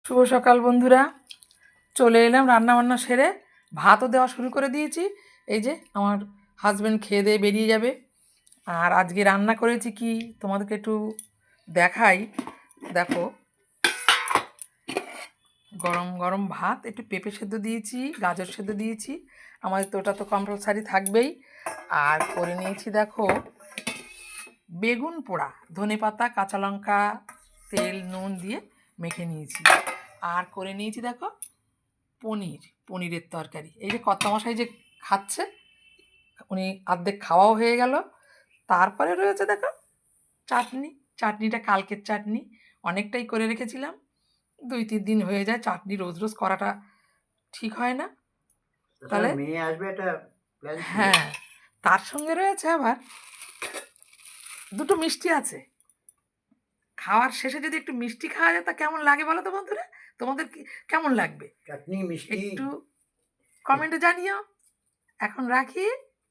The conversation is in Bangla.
শুভ সকাল বন্ধুরা, চলে এলাম রান্নাবান্না সেরে, ভাতও দেওয়া শুরু করে দিয়েছি। এই যে আমার হাজব্যান্ড খেয়ে দিয়ে বেরিয়ে যাবে। আর আজকে রান্না করেছি কি তোমাদেরকে একটু দেখাই। দেখো, গরম গরম ভাত, একটু পেঁপে সেদ্ধ দিয়েছি, গাজর সেদ্ধ দিয়েছি, আমাদের তো ওটা তো কম্পালসারি থাকবেই। আর করে নিয়েছি দেখো বেগুন পোড়া, ধনেপাতা, কাঁচা লঙ্কা, তেল নুন দিয়ে মেখে নিয়েছি। আর করে নিয়েছি দেখো পনিরের তরকারি। এই যে কর্তামশাই যে খাচ্ছে, উনি অর্ধেক খাওয়াও হয়ে গেল। তারপরে রয়েছে দেখো চাটনিটা কালকের চাটনি, অনেকটাই করে রেখেছিলাম। 2-3 দিন হয়ে যায়, চাটনি রোজ রোজ করাটা ঠিক হয় না। তাহলে মেয়ে আসবে, এটা প্ল্যান ছিল। হ্যাঁ, তার সঙ্গে রয়েছে আবার দুটো মিষ্টি আছে। খাওয়ার শেষে যদি একটু মিষ্টি খাওয়া যায় তা কেমন লাগে বলো তো বন্ধুরা? তোমাদের কেমন লাগবে চাটনি মিষ্টি একটু কমেন্টে জানিও। এখন রাখি।